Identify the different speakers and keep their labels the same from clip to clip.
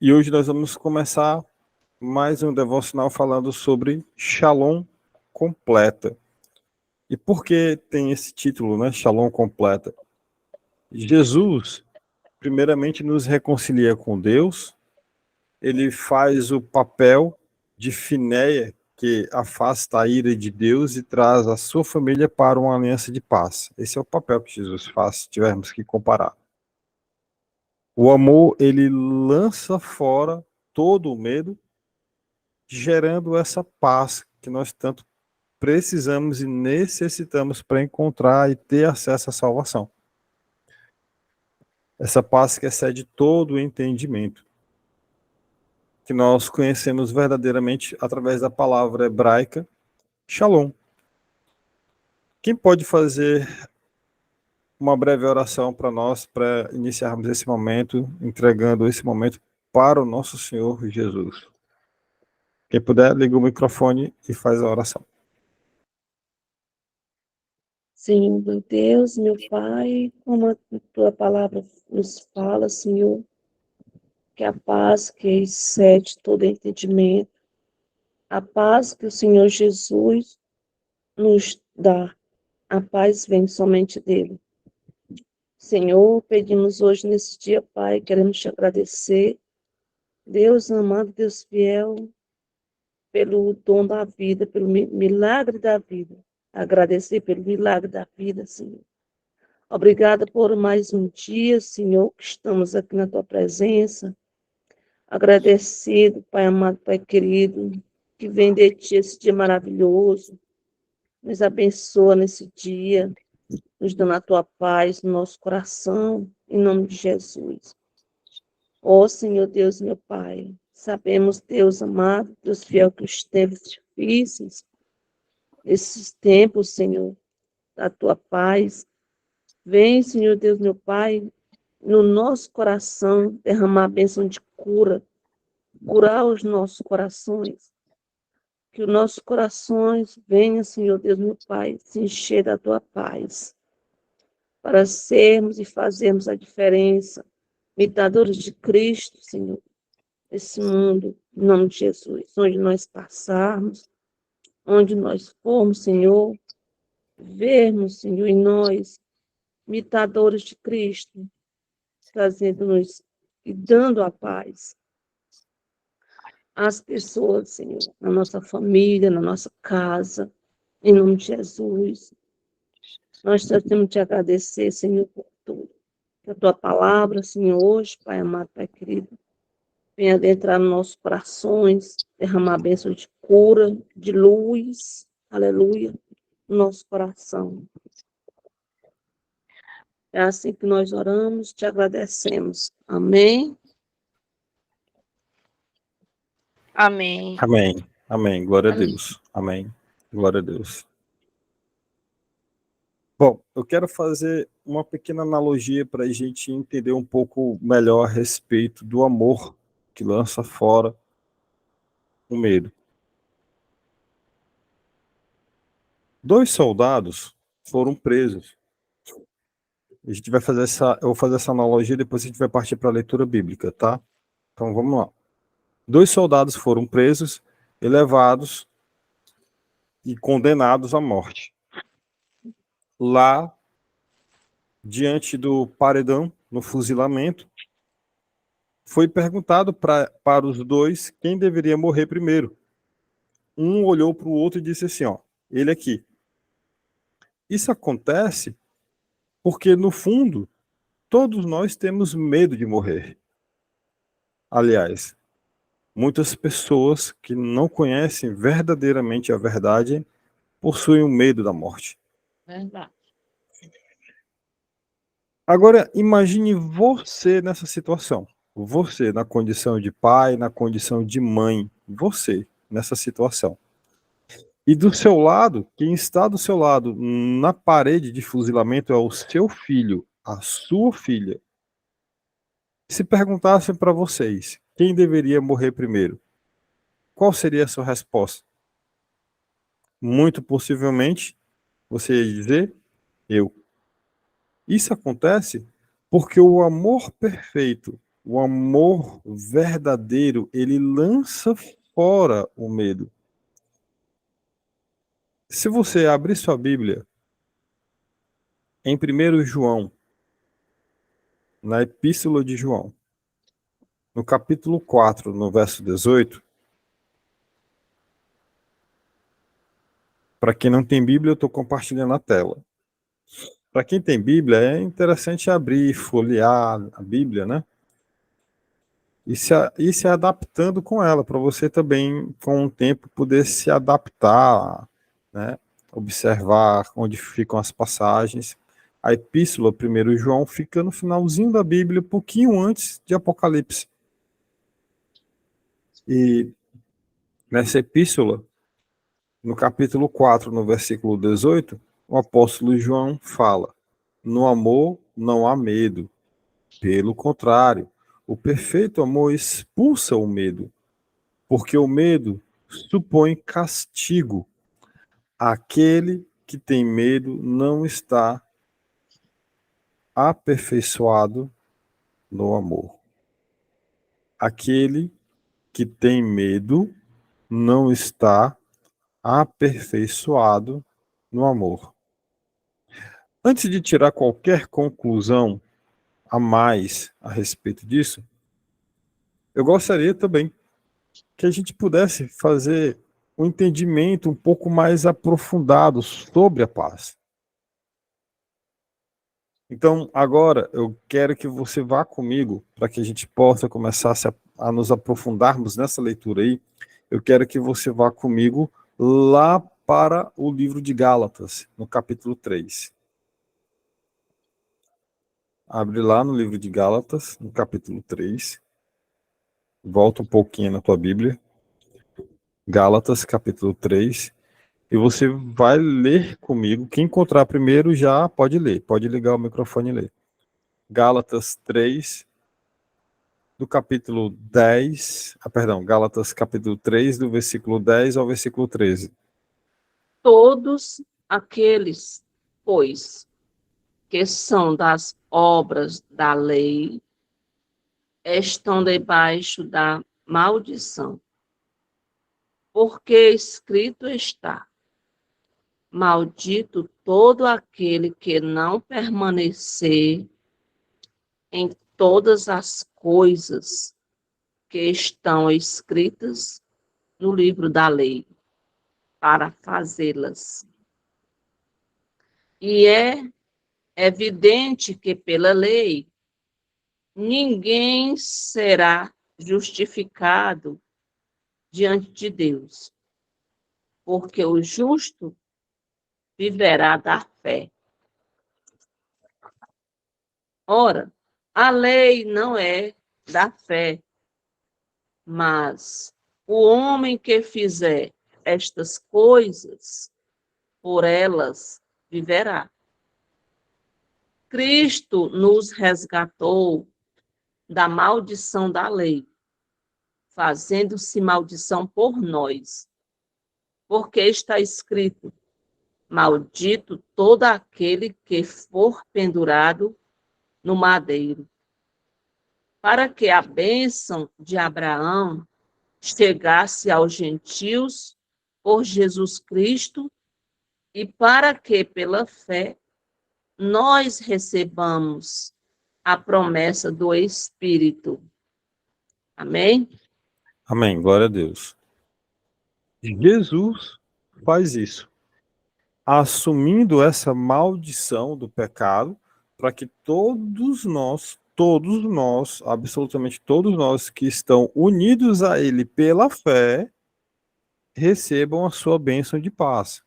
Speaker 1: E hoje nós vamos começar mais um devocional falando sobre Shalom completa. E por que tem esse título, né? Shalom completa. Jesus, primeiramente, nos reconcilia com Deus. Ele faz o papel de Finéia, que afasta a ira de Deus e traz a sua família para uma aliança de paz. Esse é o papel que Jesus faz, se tivermos que comparar. O amor, ele lança fora todo o medo, gerando essa paz que nós tanto precisamos e necessitamos para encontrar e ter acesso à salvação. Essa paz que excede todo o entendimento, que nós conhecemos verdadeiramente através da palavra hebraica Shalom. Quem pode fazer uma breve oração para nós, para iniciarmos esse momento, entregando esse momento para o nosso Senhor Jesus? Quem puder, liga o microfone e faz a oração.
Speaker 2: Senhor, meu Deus, meu Pai, como a tua palavra nos fala, Senhor, que a paz que excede todo entendimento, a paz que o Senhor Jesus nos dá, a paz vem somente dele. Senhor, pedimos hoje nesse dia, Pai, queremos te agradecer, Deus amado, Deus fiel, pelo dom da vida, pelo milagre da vida. Agradecer pelo milagre da vida, Senhor. Obrigada por mais um dia, Senhor, que estamos aqui na tua presença. Agradecido, Pai amado, Pai querido, que vem de ti esse dia maravilhoso. Nos abençoa nesse dia, nos dando a tua paz no nosso coração, em nome de Jesus. Ó Senhor Deus, meu Pai, sabemos, Deus amado, Deus fiel, que os tempos difíceis, esses tempos, Senhor, da tua paz, vem, Senhor Deus, meu Pai, no nosso coração, derramar a bênção de cura, curar os nossos corações, que os nossos corações venham, Senhor Deus, meu Pai, se encher da tua paz, para sermos e fazermos a diferença, imitadores de Cristo, Senhor, nesse mundo, em nome de Jesus, onde nós passarmos, onde nós formos, Senhor, vermos, Senhor, em nós, imitadores de Cristo, trazendo-nos e dando a paz às pessoas, Senhor, na nossa família, na nossa casa, em nome de Jesus. Nós só temos que te agradecer, Senhor, por tudo. Que a tua palavra, Senhor, hoje, Pai amado, Pai querido, venha adentrar nos nossos corações, derramar a bênção de cura, de luz, aleluia, no nosso coração. É assim que nós oramos, te agradecemos. Amém?
Speaker 3: Amém.
Speaker 1: Amém. Amém. Glória a
Speaker 3: Amém.
Speaker 1: Deus. Amém. Glória a Deus. Bom, eu quero fazer uma pequena analogia para a gente entender um pouco melhor a respeito do amor que lança fora o medo. 2 soldados foram presos. A gente vai fazer eu vou fazer essa analogia, depois a gente vai partir para a leitura bíblica, tá? Então vamos lá. 2 soldados foram presos e levados e condenados à morte. Lá, diante do paredão, no fuzilamento, foi perguntado para os dois quem deveria morrer primeiro. Um olhou para o outro e disse assim, ó, ele aqui. Isso acontece porque, no fundo, todos nós temos medo de morrer. Aliás, muitas pessoas que não conhecem verdadeiramente a verdade possuem o medo da morte.
Speaker 3: Verdade.
Speaker 1: Agora, imagine você nessa situação. Você na condição de pai, na condição de mãe. Você nessa situação. E do seu lado, quem está do seu lado na parede de fuzilamento é o seu filho, a sua filha. Se perguntassem para vocês quem deveria morrer primeiro, qual seria a sua resposta? Muito possivelmente, você ia dizer, eu. Isso acontece porque o amor perfeito O amor verdadeiro, ele lança fora o medo. Se você abrir sua Bíblia em 1 João, na Epístola de João, no capítulo 4, no verso 18, para quem não tem Bíblia, eu estou compartilhando a tela. Para quem tem Bíblia, é interessante abrir, folhear a Bíblia, né? E se adaptando com ela, para você também, com o tempo, poder se adaptar, né? Observar onde ficam as passagens. A epístola, 1 João, fica no finalzinho da Bíblia, um pouquinho antes de Apocalipse. E nessa epístola, no capítulo 4, no versículo 18, o apóstolo João fala: no amor não há medo. Pelo contrário, o perfeito amor expulsa o medo, porque o medo supõe castigo. Aquele que tem medo não está aperfeiçoado no amor. Aquele que tem medo não está aperfeiçoado no amor. Antes de tirar qualquer conclusão a mais a respeito disso, eu gostaria também que a gente pudesse fazer um entendimento um pouco mais aprofundado sobre a paz. Então, agora eu quero que você vá comigo para que a gente possa começar a nos aprofundarmos nessa leitura aí. Eu quero que você vá comigo lá para o livro de Gálatas, no capítulo 3. Abre lá no livro de Gálatas, no capítulo 3. Volta um pouquinho na tua Bíblia. Gálatas, capítulo 3. E você vai ler comigo. Quem encontrar primeiro já pode ler. Pode ligar o microfone e ler. Gálatas 3, do capítulo 10. Gálatas capítulo 3, do versículo 10 ao versículo 13.
Speaker 2: Todos aqueles, pois, que são das obras da lei, estão debaixo da maldição. Porque escrito está: maldito todo aquele que não permanecer em todas as coisas que estão escritas no livro da lei, para fazê-las. E é evidente que pela lei ninguém será justificado diante de Deus, porque o justo viverá da fé. Ora, a lei não é da fé, mas o homem que fizer estas coisas, por elas viverá. Cristo nos resgatou da maldição da lei, fazendo-se maldição por nós, porque está escrito: maldito todo aquele que for pendurado no madeiro, para que a bênção de Abraão chegasse aos gentios por Jesus Cristo e para que, pela fé, nós recebamos a promessa do Espírito. Amém?
Speaker 1: Amém, glória a Deus. Jesus faz isso, assumindo essa maldição do pecado, para que todos nós, absolutamente todos nós que estão unidos a Ele pela fé, recebam a sua bênção de paz.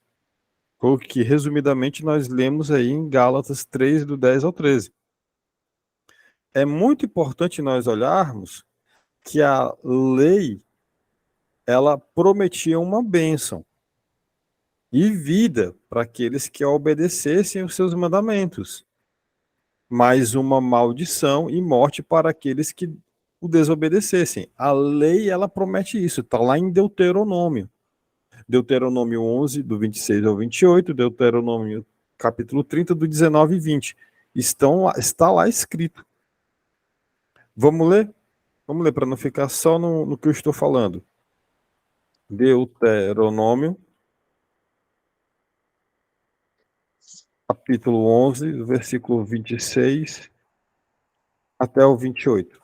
Speaker 1: Foi o que, resumidamente, nós lemos aí em Gálatas 3, do 10 ao 13. É muito importante nós olharmos que a lei, ela prometia uma bênção e vida para aqueles que obedecessem os seus mandamentos, mas uma maldição e morte para aqueles que o desobedecessem. A lei, ela promete isso, está lá em Deuteronômio. Deuteronômio 11, do 26 ao 28, Deuteronômio capítulo 30, do 19 e 20. Está lá escrito. Vamos ler? Vamos ler para não ficar só no que eu estou falando. Deuteronômio, capítulo 11, versículo 26 até o 28.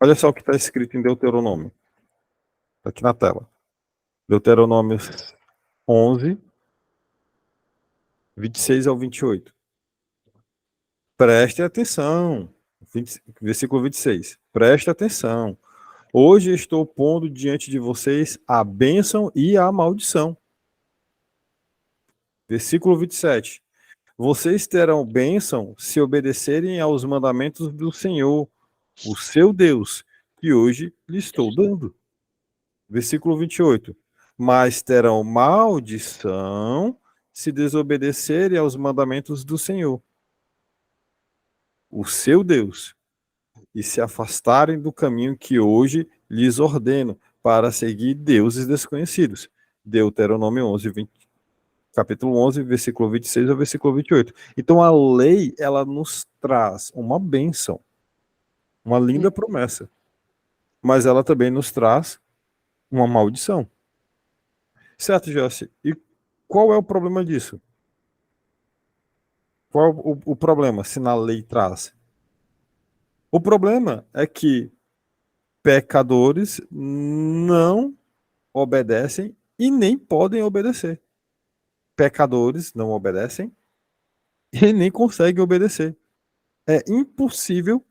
Speaker 1: Olha só o que está escrito em Deuteronômio. Está aqui na tela. Deuteronômio 11, 26 ao 28. Preste atenção. Versículo 26. Preste atenção. Hoje estou pondo diante de vocês a bênção e a maldição. Versículo 27. Vocês terão bênção se obedecerem aos mandamentos do Senhor, o seu Deus, que hoje lhe estou dando. Versículo 28. Mas terão maldição se desobedecerem aos mandamentos do Senhor, o seu Deus, e se afastarem do caminho que hoje lhes ordeno, para seguir deuses desconhecidos. Deuteronômio 11, 20, capítulo 11, versículo 26 ao versículo 28. Então a lei, ela nos traz uma bênção, uma linda promessa, mas ela também nos traz uma maldição. Certo, Jossi? E qual é o problema disso? Qual é o problema se na lei traz? O problema é que pecadores não obedecem e nem podem obedecer. Pecadores não obedecem e nem conseguem obedecer. É impossível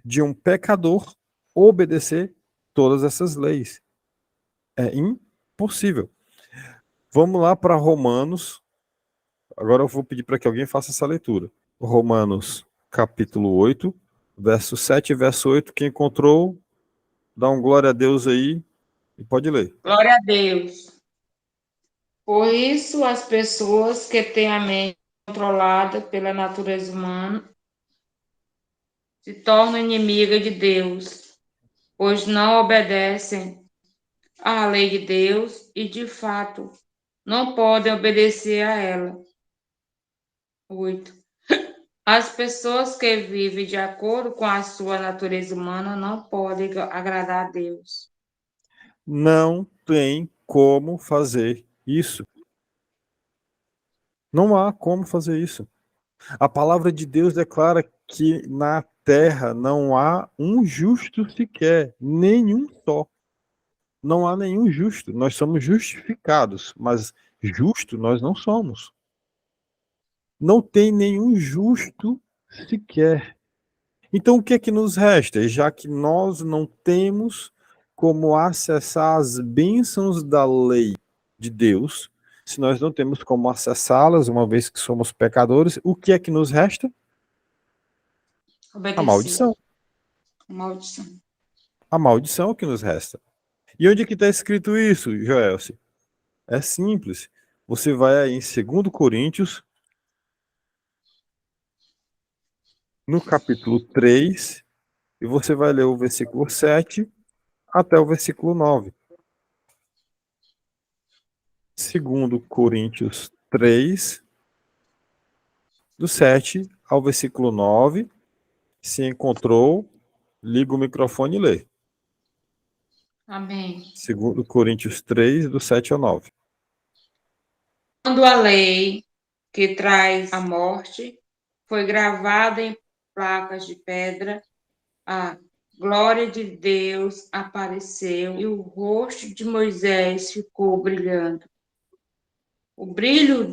Speaker 1: de um pecador obedecer todas essas leis. É impossível. Vamos lá para Romanos. Agora eu vou pedir para que alguém faça essa leitura. Romanos, capítulo 8, verso 7 e verso 8. Quem encontrou, dá um glória a Deus aí e pode ler.
Speaker 4: Glória a Deus. Por isso, as pessoas que têm a mente controlada pela natureza humana se tornam inimigas de Deus, pois não obedecem à lei de Deus e, de fato, não podem obedecer a ela. 8. As pessoas que vivem de acordo com a sua natureza humana não podem agradar a Deus.
Speaker 1: Não tem como fazer isso. Não há como fazer isso. A palavra de Deus declara que na terra não há um justo sequer, nenhum só. Não há nenhum justo. Nós somos justificados, mas justo nós não somos. Não tem nenhum justo sequer. Então o que é que nos resta? Já que nós não temos como acessar as bênçãos da lei de Deus, se nós não temos como acessá-las, uma vez que somos pecadores, o que é que nos resta?
Speaker 4: Obedecer.
Speaker 1: A maldição.
Speaker 4: Maldição.
Speaker 1: A maldição é o que nos resta. E onde que está escrito isso, Joelce? É simples. Você vai aí em 2 Coríntios, no capítulo 3, e você vai ler o versículo 7 até o versículo 9. 2 Coríntios 3, do 7 ao versículo 9. Se encontrou, liga o microfone e lê.
Speaker 4: Amém.
Speaker 1: 2 Coríntios 3, do 7 ao 9.
Speaker 4: Quando a lei que traz a morte foi gravada em placas de pedra, a glória de Deus apareceu e o rosto de Moisés ficou brilhando. O brilho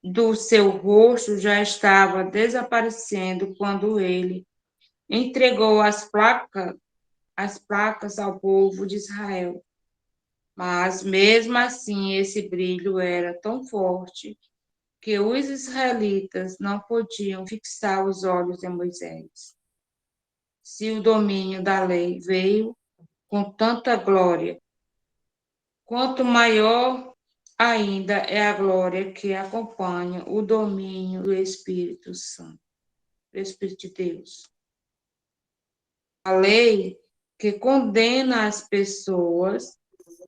Speaker 4: do seu rosto já estava desaparecendo quando ele entregou as placas ao povo de Israel. Mas, mesmo assim, esse brilho era tão forte que os israelitas não podiam fixar os olhos em Moisés. Se o domínio da lei veio com tanta glória, quanto maior ainda é a glória que acompanha o domínio do Espírito Santo, do Espírito de Deus. A lei que condena as pessoas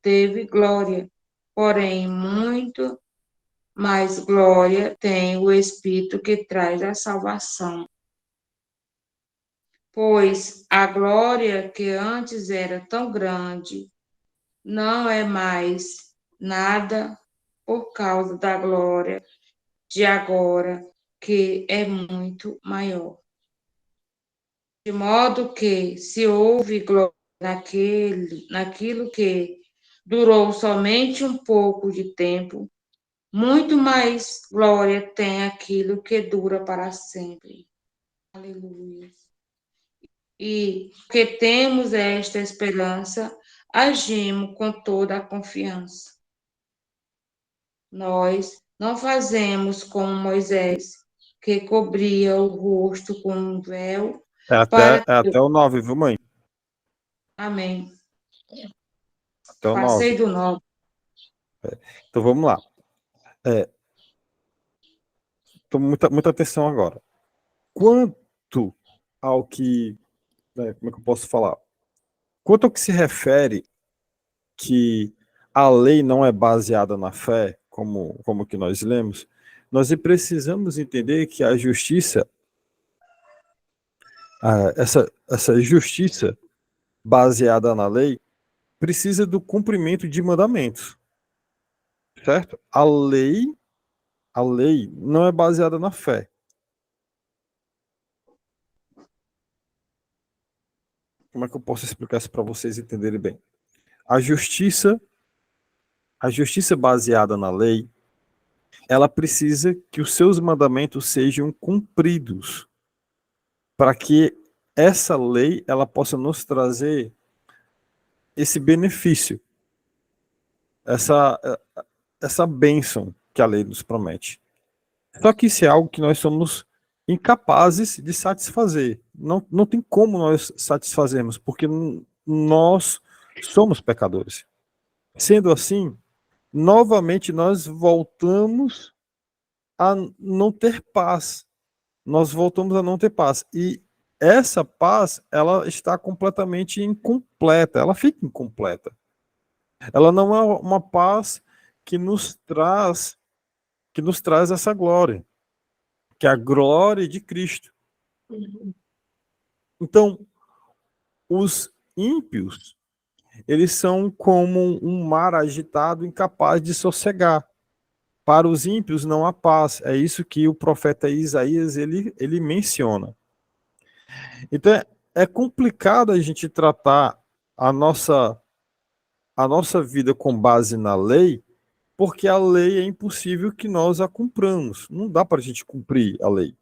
Speaker 4: teve glória, porém muito mais glória tem o Espírito que traz a salvação. pois a glória que antes era tão grande não é mais nada por causa da glória de agora, que é muito maior. De modo que, se houve glória naquilo que durou somente um pouco de tempo, muito mais glória tem aquilo que dura para sempre. Aleluia. E porque temos esta esperança, agimos com toda a confiança. Nós não fazemos como Moisés, que cobria o rosto com um véu para.
Speaker 1: É até o 9, viu, mãe?
Speaker 4: Amém.
Speaker 1: Até o 9.
Speaker 4: Passei do 9.
Speaker 1: Então vamos lá. Então, muita atenção agora. Quanto ao que, né, como é que eu posso falar? Quanto ao que se refere que a lei não é baseada na fé, como que nós lemos, nós precisamos entender que a justiça, essa justiça baseada na lei, precisa do cumprimento de mandamentos, certo? A lei não é baseada na fé. Como é que eu posso explicar isso para vocês entenderem bem? A justiça baseada na lei, ela precisa que os seus mandamentos sejam cumpridos, para que essa lei ela possa nos trazer esse benefício, essa essa bênção que a lei nos promete. Só que isso é algo que nós somos incapazes de satisfazer. Não tem como nós satisfazermos, porque nós somos pecadores. Sendo assim, novamente nós voltamos a não ter paz. Nós voltamos a não ter paz. E essa paz, ela está completamente incompleta, ela fica incompleta. Ela não é uma paz que nos traz essa glória, que é a glória de Cristo. Então, os ímpios, eles são como um mar agitado, incapaz de sossegar. Para os ímpios não há paz. É isso que o profeta Isaías ele menciona. Então é complicado a gente tratar a nossa vida com base na lei, porque a lei é impossível que nós a cumpramos. Não dá para a gente cumprir a lei.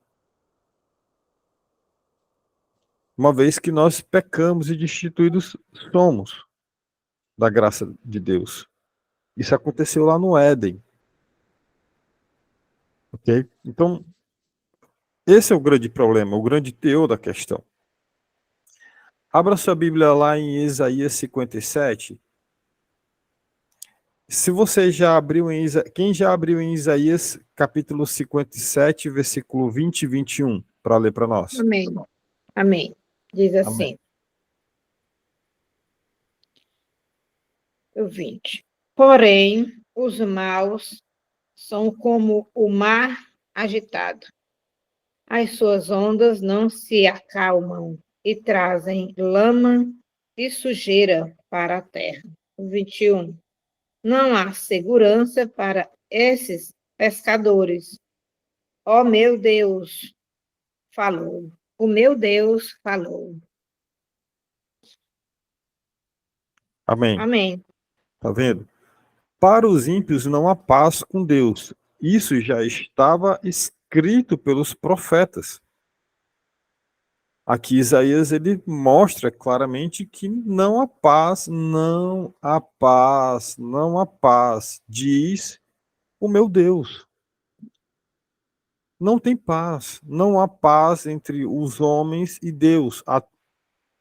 Speaker 1: Uma vez que nós pecamos e destituídos somos da graça de Deus. Isso aconteceu lá no Éden. Ok? Então, esse é o grande problema, o grande teor da questão. Abra sua Bíblia lá em Isaías 57. Se você já abriu em quem já abriu em Isaías capítulo 57, versículo 20 e 21, para ler para nós.
Speaker 3: Amém. Amém. Diz assim. O 20. Porém, os maus são como o mar agitado. As suas ondas não se acalmam e trazem lama e sujeira para a terra. O 21. Não há segurança para esses pescadores. Ó meu Deus, falou. O meu Deus falou.
Speaker 1: Amém.
Speaker 3: Amém.
Speaker 1: Tá vendo? Para os ímpios não há paz com Deus. Isso já estava escrito pelos profetas. Aqui Isaías ele mostra claramente que não há paz, não há paz, não há paz, diz o meu Deus. Não tem paz, não há paz entre os homens e Deus.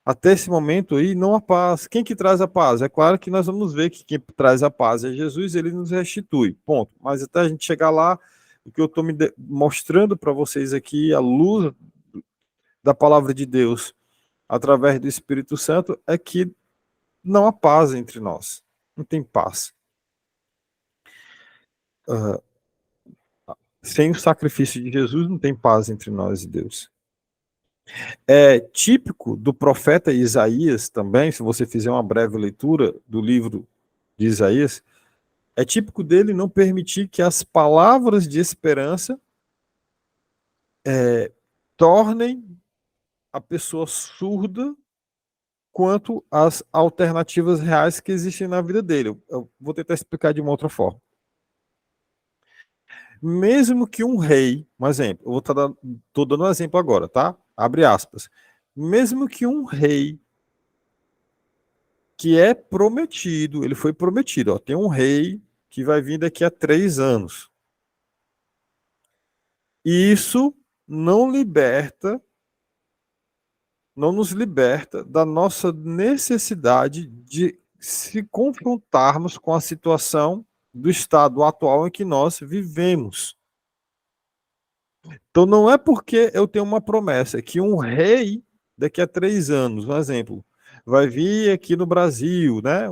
Speaker 1: Até esse momento aí não há paz. Quem que traz a paz? É claro que nós vamos ver que quem traz a paz é Jesus, ele nos restitui, ponto. Mas até a gente chegar lá, o que eu estou mostrando para vocês aqui, a luz da palavra de Deus, através do Espírito Santo, é que não há paz entre nós. Não tem paz. Sem o sacrifício de Jesus, não tem paz entre nós e Deus. É típico do profeta Isaías também, se você fizer uma breve leitura do livro de Isaías, é típico dele não permitir que as palavras de esperança tornem a pessoa surda quanto às alternativas reais que existem na vida dele. Eu vou tentar explicar de uma outra forma. Mesmo que um rei, um exemplo, eu vou estou dando um exemplo agora, tá? Abre aspas. Mesmo que um rei que é prometido, ele foi prometido, ó, tem um rei que vai vir daqui a 3 anos. E isso não nos liberta da nossa necessidade de se confrontarmos com a situação do estado atual em que nós vivemos. Então não é porque eu tenho uma promessa que um rei daqui a 3 anos, um exemplo, vai vir aqui no Brasil, né?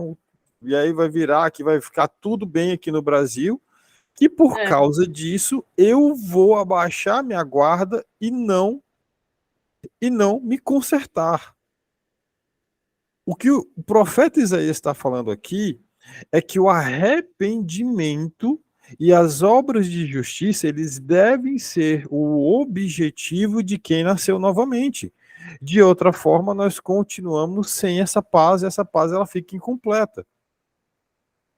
Speaker 1: E aí vai virar que vai ficar tudo bem aqui no Brasil, que por causa disso eu vou abaixar minha guarda e não me consertar. O que o profeta Isaías está falando aqui é que o arrependimento e as obras de justiça, eles devem ser o objetivo de quem nasceu novamente. De outra forma, nós continuamos sem essa paz, e essa paz ela fica incompleta.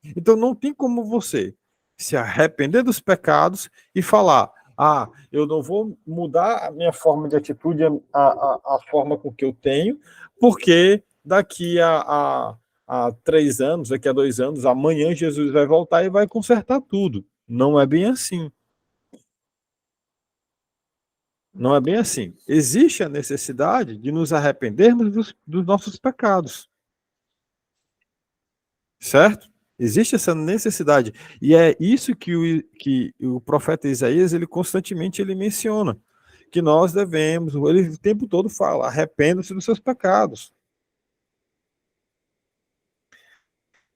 Speaker 1: Então não tem como você se arrepender dos pecados e falar: ah, eu não vou mudar a minha forma de atitude, a forma com que eu tenho, porque daqui a 3 anos, daqui a 2 anos, amanhã Jesus vai voltar e vai consertar tudo. Não é bem assim. Não é bem assim. Existe a necessidade de nos arrependermos dos nossos pecados. Certo? Existe essa necessidade. E é isso que o profeta Isaías, ele constantemente ele menciona. Que nós devemos, ele o tempo todo fala, arrependa-se dos seus pecados.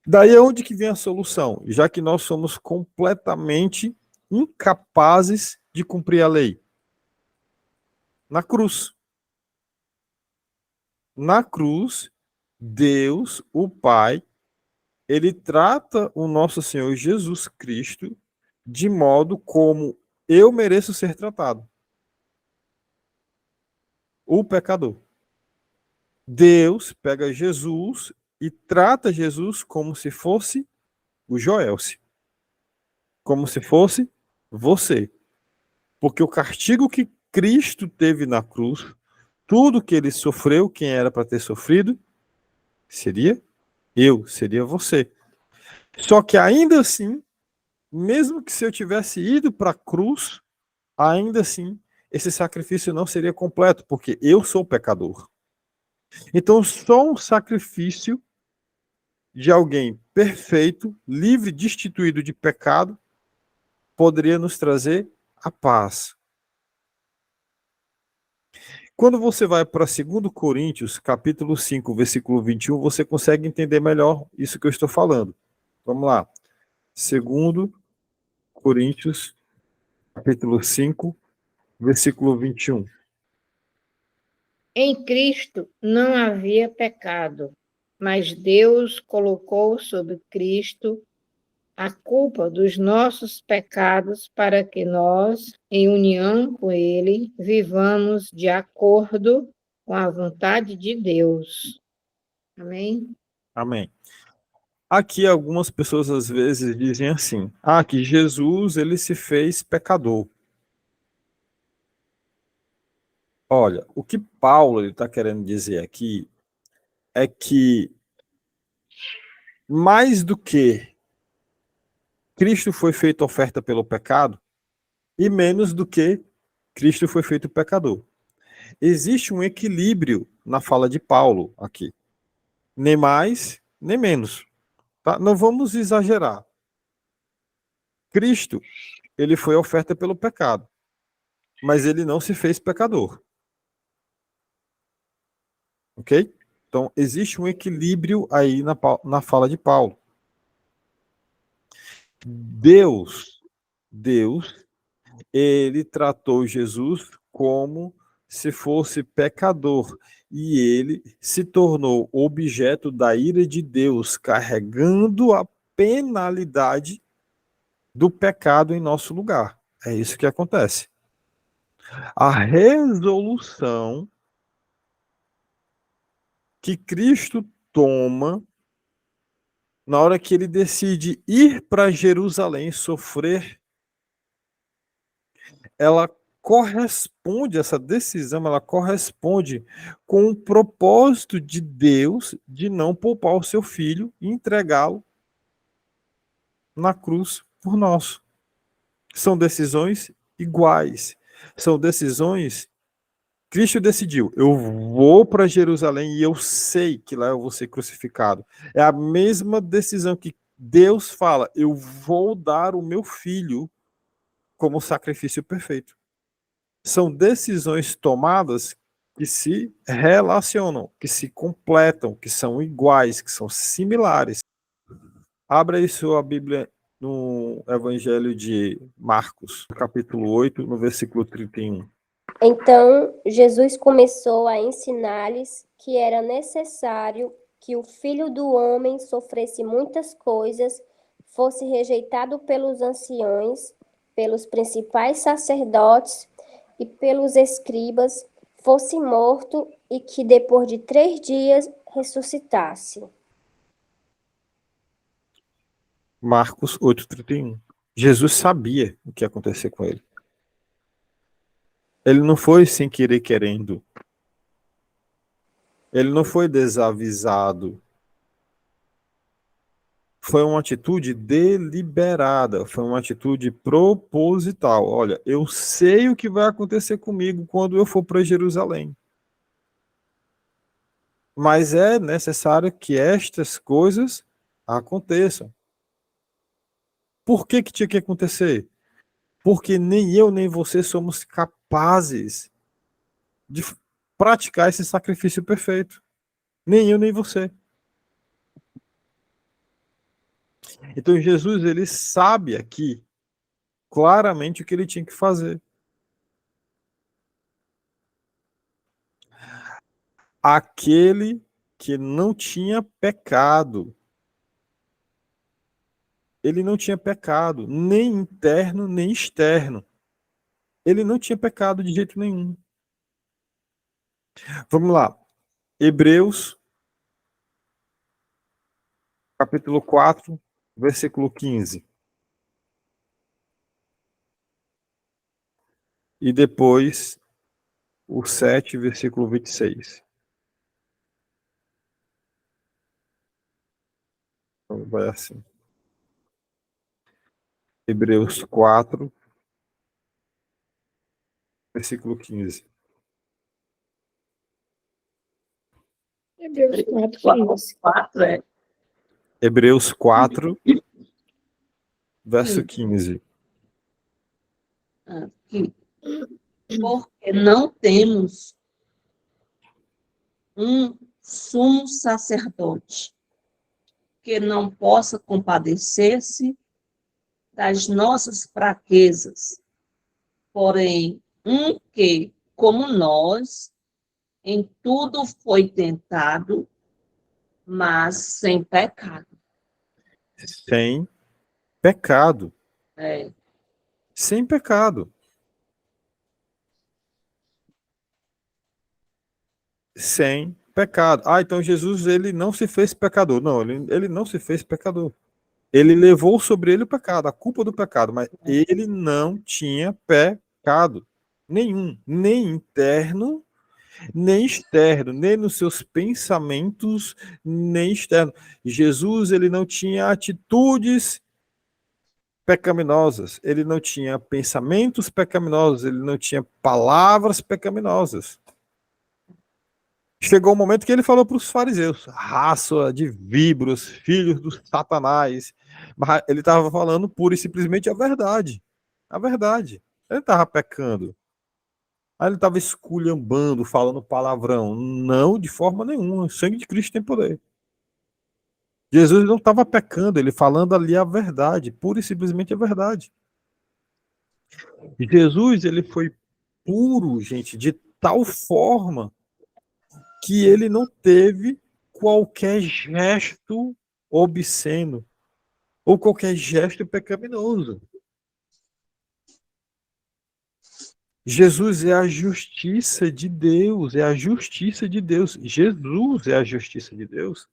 Speaker 1: Daí é onde que vem a solução? Já que nós somos completamente incapazes de cumprir a lei. Na cruz. Na cruz, Deus, o Pai, ele trata o nosso Senhor Jesus Cristo de modo como eu mereço ser tratado. O pecador. Deus pega Jesus e trata Jesus como se fosse o Joelce. Como se fosse você. Porque o castigo que Cristo teve na cruz, tudo que ele sofreu, quem era para ter sofrido, seria eu, seria você. Só que ainda assim, mesmo que se eu tivesse ido para a cruz, ainda assim, esse sacrifício não seria completo, porque eu sou pecador. Então, só um sacrifício de alguém perfeito, livre, destituído de pecado, poderia nos trazer a paz. Quando você vai para 2 Coríntios, capítulo 5, versículo 21, você consegue entender melhor isso que eu estou falando. Vamos lá. 2 Coríntios, capítulo 5, versículo 21.
Speaker 3: Em Cristo não havia pecado, mas Deus colocou sobre Cristo a culpa dos nossos pecados para que nós, em união com Ele, vivamos de acordo com a vontade de Deus. Amém?
Speaker 1: Amém. Aqui algumas pessoas às vezes dizem assim: ah, que Jesus ele se fez pecador. Olha, o que Paulo está querendo dizer aqui é que mais do que Cristo foi feito oferta pelo pecado, e menos do que Cristo foi feito pecador. Existe um equilíbrio na fala de Paulo aqui. Nem mais, nem menos. Tá? Não vamos exagerar. Cristo, ele foi oferta pelo pecado, mas ele não se fez pecador. Ok? Então, existe um equilíbrio aí na fala de Paulo. Deus, ele tratou Jesus como se fosse pecador, e ele se tornou objeto da ira de Deus, carregando a penalidade do pecado em nosso lugar. É isso que acontece. A resolução que Cristo toma na hora que ele decide ir para Jerusalém sofrer, ela corresponde, essa decisão, ela corresponde com o propósito de Deus de não poupar o seu filho e entregá-lo na cruz por nós. São decisões iguais. São decisões. Cristo decidiu, eu vou para Jerusalém e eu sei que lá eu vou ser crucificado. É a mesma decisão que Deus fala, eu vou dar o meu filho como sacrifício perfeito. São decisões tomadas que se relacionam, que se completam, que são iguais, que são similares. Abra aí sua Bíblia no Evangelho de Marcos, capítulo 8, no versículo 31.
Speaker 5: Então Jesus começou a ensinar-lhes que era necessário que o Filho do Homem sofresse muitas coisas, fosse rejeitado pelos anciões, pelos principais sacerdotes e pelos escribas, fosse morto e que depois de 3 dias ressuscitasse.
Speaker 1: Marcos 8,31. Jesus sabia o que ia acontecer com ele. Ele não foi sem querer querendo. Ele não foi desavisado. Foi uma atitude deliberada, foi uma atitude proposital. Olha, eu sei o que vai acontecer comigo quando eu for para Jerusalém. Mas é necessário que estas coisas aconteçam. Por que tinha que acontecer? Porque nem eu nem você somos capazes de praticar esse sacrifício perfeito. Nem eu nem você. Então Jesus, ele sabe aqui claramente o que ele tinha que fazer. Aquele que não tinha pecado. Ele não tinha pecado, nem interno, nem externo. Ele não tinha pecado de jeito nenhum. Vamos lá. Hebreus, capítulo 4, versículo 15. E depois o 7, versículo 26. Então vai assim. Hebreus 4, versículo 15.
Speaker 3: Hebreus 4:15.
Speaker 6: 4, é.
Speaker 1: Hebreus 4, verso 15.
Speaker 6: Aqui. Porque não temos um sumo sacerdote que não possa compadecer-se das nossas fraquezas, porém, um que, como nós, em tudo foi tentado, mas sem pecado.
Speaker 1: Sem pecado.
Speaker 6: É,
Speaker 1: Sem pecado. Sem pecado. Ah, então Jesus, ele não se fez pecador. Não, ele não se fez pecador. Ele levou sobre ele o pecado, a culpa do pecado, mas ele não tinha pecado nenhum, nem interno, nem externo, nem nos seus pensamentos, nem externo. Jesus, ele não tinha atitudes pecaminosas, ele não tinha pensamentos pecaminosos, ele não tinha palavras pecaminosas. Chegou o momento que ele falou para os fariseus, raça de víboras, filhos do Satanás. Mas ele estava falando pura e simplesmente a verdade. A verdade. Ele estava pecando. Aí ele estava esculhambando, falando palavrão. Não, de forma nenhuma. O sangue de Cristo tem poder. Jesus não estava pecando, ele falando ali a verdade, pura e simplesmente a verdade. E Jesus, ele foi puro, gente, de tal forma que ele não teve qualquer gesto obsceno ou qualquer gesto pecaminoso. Jesus é a justiça de Deus, é a justiça de Deus. Jesus é a justiça de Deus.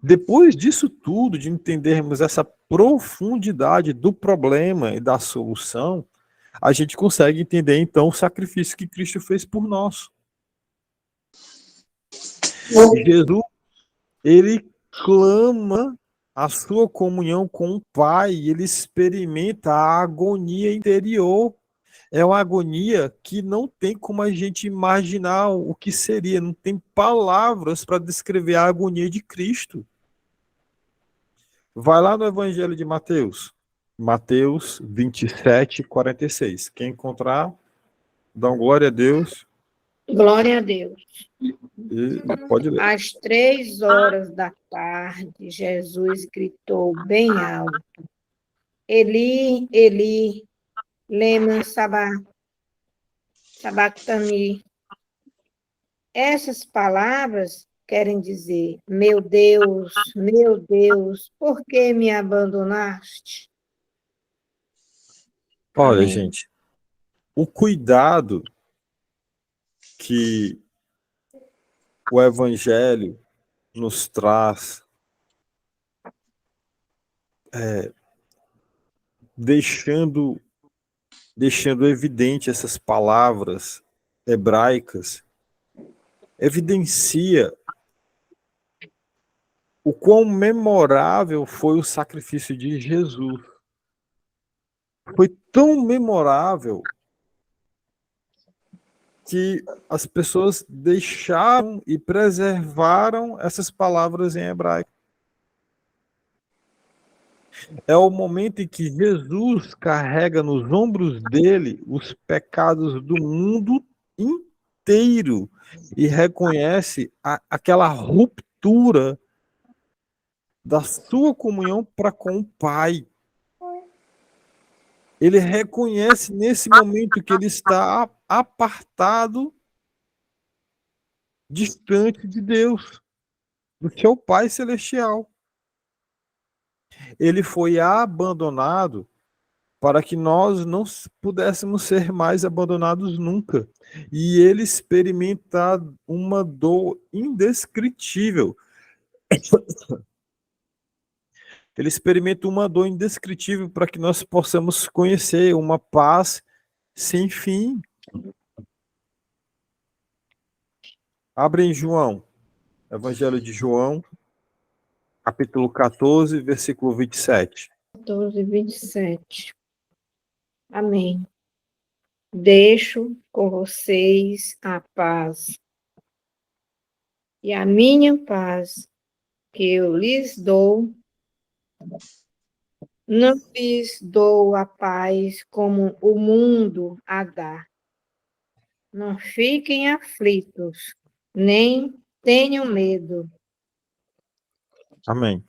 Speaker 1: Depois disso tudo, de entendermos essa profundidade do problema e da solução, a gente consegue entender então o sacrifício que Cristo fez por nós. Jesus, ele clama a sua comunhão com o Pai, ele experimenta a agonia interior. É uma agonia que não tem como a gente imaginar o que seria, não tem palavras para descrever a agonia de Cristo. Vai lá no Evangelho de Mateus, Mateus 27, 46. Quem encontrar, dá um glória a Deus
Speaker 3: Glória a Deus.
Speaker 1: e pode ler.
Speaker 3: Às 3 horas da tarde, Jesus gritou bem alto: Eli, Eli, lema sabactani. Essas palavras querem dizer: meu Deus, por que me abandonaste?
Speaker 1: Olha,
Speaker 3: Amém.
Speaker 1: gente, o cuidado que o Evangelho nos traz, deixando evidente essas palavras hebraicas, evidencia o quão memorável foi o sacrifício de Jesus. Foi tão memorável que as pessoas deixaram e preservaram essas palavras em hebraico. É o momento em que Jesus carrega nos ombros dele os pecados do mundo inteiro e reconhece aquela ruptura da sua comunhão para com o Pai. Ele reconhece nesse momento que ele está apartado, distante de Deus, do seu Pai Celestial. Ele foi abandonado para que nós não pudéssemos ser mais abandonados nunca. E ele experimenta uma dor indescritível. Ele experimenta uma dor indescritível para que nós possamos conhecer uma paz sem fim. Abre em João, Evangelho de João, capítulo 14, versículo 27.
Speaker 3: 14, 27. Amém. Deixo com vocês a paz. E a minha paz que eu lhes dou, não lhes dou a paz como o mundo a dá. Não fiquem aflitos, nem tenham medo.
Speaker 1: Amém.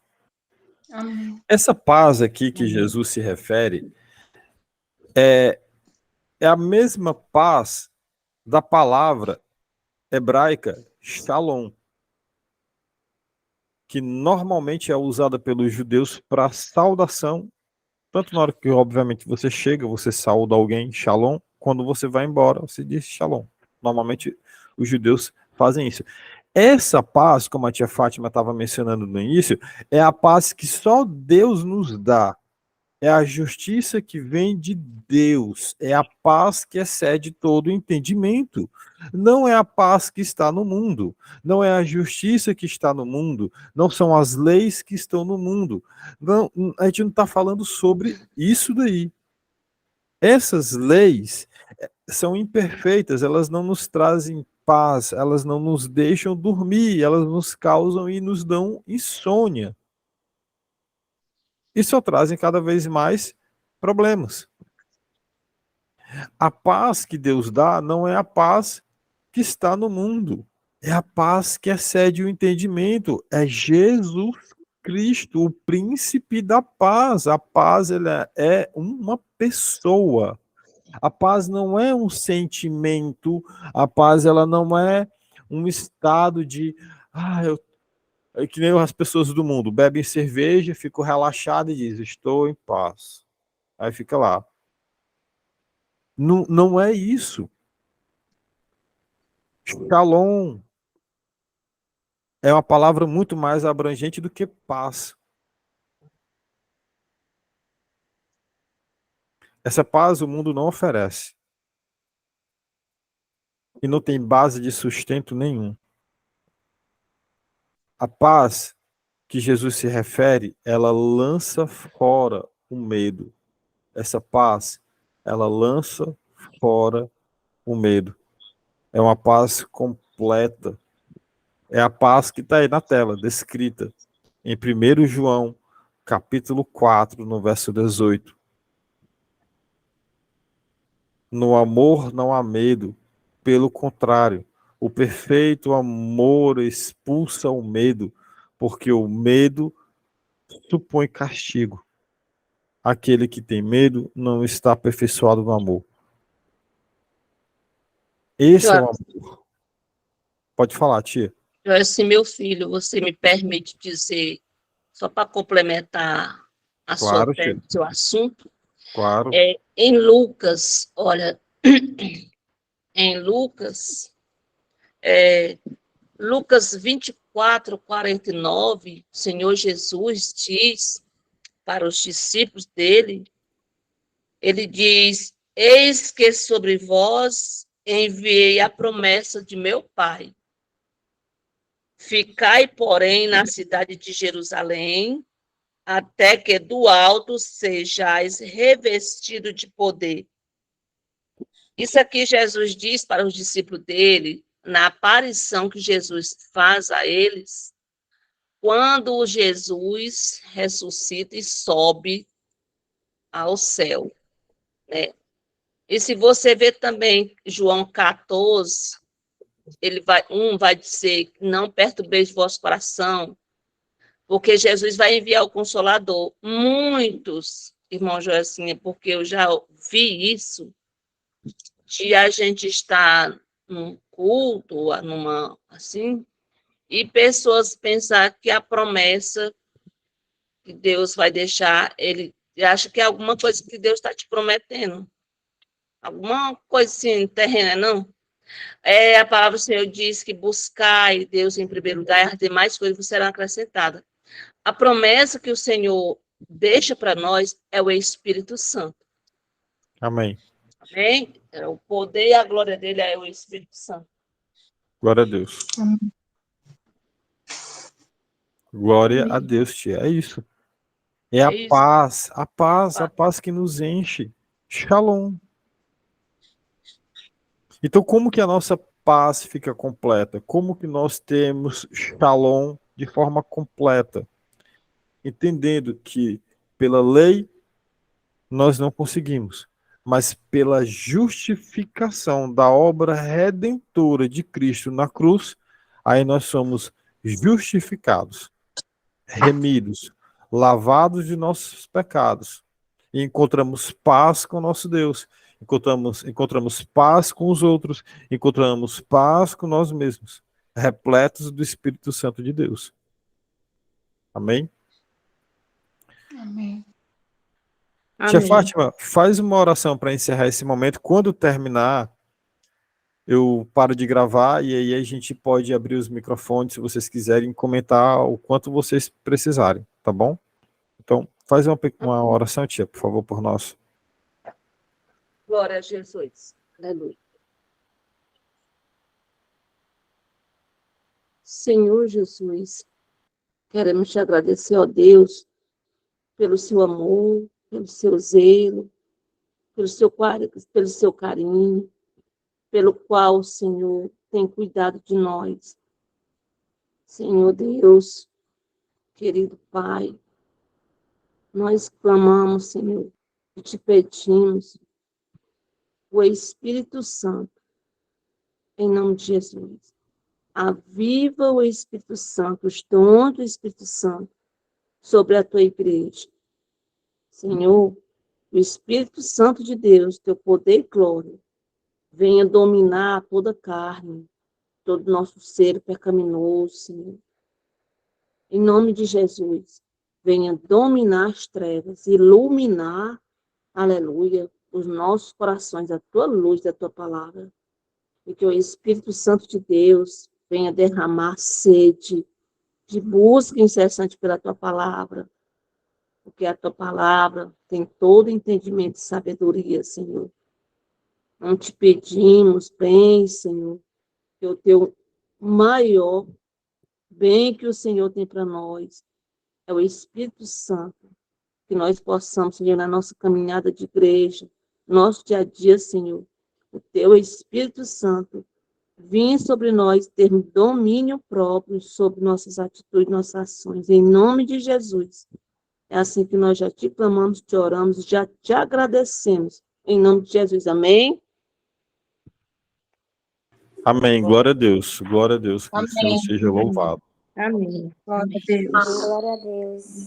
Speaker 4: Amém.
Speaker 1: Essa paz aqui que Jesus se refere é a mesma paz da palavra hebraica shalom, que normalmente é usada pelos judeus para saudação, tanto na hora que, obviamente, você chega, você saúda alguém, shalom, quando você vai embora, você diz shalom. Normalmente, os judeus fazem isso. Essa paz, como a tia Fátima estava mencionando no início, é a paz que só Deus nos dá. É a justiça que vem de Deus. É a paz que excede todo o entendimento. Não é a paz que está no mundo. Não é a justiça que está no mundo. Não são as leis que estão no mundo. Não, a gente não está falando sobre isso daí. Essas leis são imperfeitas, elas não nos trazem paz, elas não nos deixam dormir, elas nos causam e nos dão insônia. E só trazem cada vez mais problemas. A paz que Deus dá não é a paz que está no mundo, é a paz que excede o entendimento, é Jesus Cristo, o príncipe da paz. A paz ela é uma pessoa. A paz não é um sentimento, a paz ela não é um estado de é que nem as pessoas do mundo bebem cerveja, ficam relaxadas e dizem, estou em paz. Aí fica lá. Não, não é isso. Shalom é uma palavra muito mais abrangente do que paz. Essa paz o mundo não oferece. E não tem base de sustento nenhum. A paz que Jesus se refere, ela lança fora o medo. Essa paz, ela lança fora o medo. É uma paz completa. É a paz que está aí na tela, descrita em 1 João, capítulo 4, no verso 18. No amor não há medo, pelo contrário, o perfeito amor expulsa o medo, porque o medo supõe castigo. Aquele que tem medo não está aperfeiçoado no amor. Esse é o amor. Pode falar, tia.
Speaker 6: Joyce, meu filho, você me permite dizer, só para complementar a sua
Speaker 1: Claro,
Speaker 6: tese,
Speaker 1: tia.
Speaker 6: seu assunto,
Speaker 1: Claro.
Speaker 6: em Lucas, olha, em Lucas, Lucas 24:49, o Senhor Jesus diz para os discípulos dele, ele diz, eis que sobre vós enviei a promessa de meu Pai. Ficai, porém, na cidade de Jerusalém, até que do alto sejais revestido de poder. Isso aqui Jesus diz para os discípulos dele, na aparição que Jesus faz a eles, quando Jesus ressuscita e sobe ao céu, né? E se você ver também João 14, vai dizer, não perturbeis o vosso coração, porque Jesus vai enviar o Consolador. Muitos, irmão Joacinha, porque eu já vi isso, de a gente estar num culto, numa assim, e pessoas pensar que a promessa que Deus vai deixar, ele acha que é alguma coisa que Deus está te prometendo. Alguma coisa assim, terrena, não? A palavra do Senhor diz que buscai Deus em primeiro lugar e as demais coisas serão acrescentadas. A promessa que o Senhor deixa para nós é o Espírito Santo.
Speaker 1: Amém.
Speaker 6: Amém? O poder e a glória dele é o Espírito Santo.
Speaker 1: Glória a Deus. Glória a Deus, tia. É isso. É a
Speaker 6: isso.
Speaker 1: paz, a paz, a paz que nos enche. Shalom. Então, como que a nossa paz fica completa? Como que nós temos shalom de forma completa? Entendendo que pela lei nós não conseguimos, mas pela justificação da obra redentora de Cristo na cruz, aí nós somos justificados, remidos, lavados de nossos pecados e encontramos paz com nosso Deus, encontramos paz com os outros, encontramos paz com nós mesmos, repletos do Espírito Santo de Deus. Amém?
Speaker 4: Amém.
Speaker 1: Tia
Speaker 3: Amém.
Speaker 1: Fátima, faz uma oração para encerrar esse momento. Quando terminar, eu paro de gravar e aí a gente pode abrir os microfones se vocês quiserem comentar o quanto vocês precisarem, tá bom? Então, faz uma oração, tia, por favor, por nós.
Speaker 6: Glória a Jesus. Aleluia. Senhor Jesus, queremos te agradecer, ó Deus, pelo seu amor, pelo seu zelo, pelo seu carinho, pelo qual o Senhor tem cuidado de nós. Senhor Deus, querido Pai, nós clamamos, Senhor, e te pedimos o Espírito Santo, em nome de Jesus. Aviva o Espírito Santo, os dons do Espírito Santo sobre a tua igreja. Senhor, O Espírito Santo de Deus, teu poder e glória, venha dominar toda a carne, todo o nosso ser pecaminoso, Senhor. Em nome de Jesus, venha dominar as trevas, iluminar, aleluia, os nossos corações, a tua luz da tua palavra. E que o Espírito Santo de Deus venha derramar sede de busca incessante pela tua palavra, porque a tua palavra tem todo entendimento e sabedoria, Senhor. Não te pedimos bem, Senhor, que o teu maior bem que o Senhor tem para nós é o Espírito Santo, que nós possamos, Senhor, na nossa caminhada de igreja, nosso dia a dia, Senhor, o teu Espírito Santo vir sobre nós, ter domínio próprio sobre nossas atitudes, nossas ações, em nome de Jesus. É assim que nós já te clamamos, te oramos, já te agradecemos, em nome de Jesus. Amém?
Speaker 1: Amém. Glória a Deus. Glória a Deus. Que o Senhor
Speaker 4: Amém.
Speaker 1: seja louvado.
Speaker 3: Amém.
Speaker 4: Glória a Deus.
Speaker 5: Glória a Deus.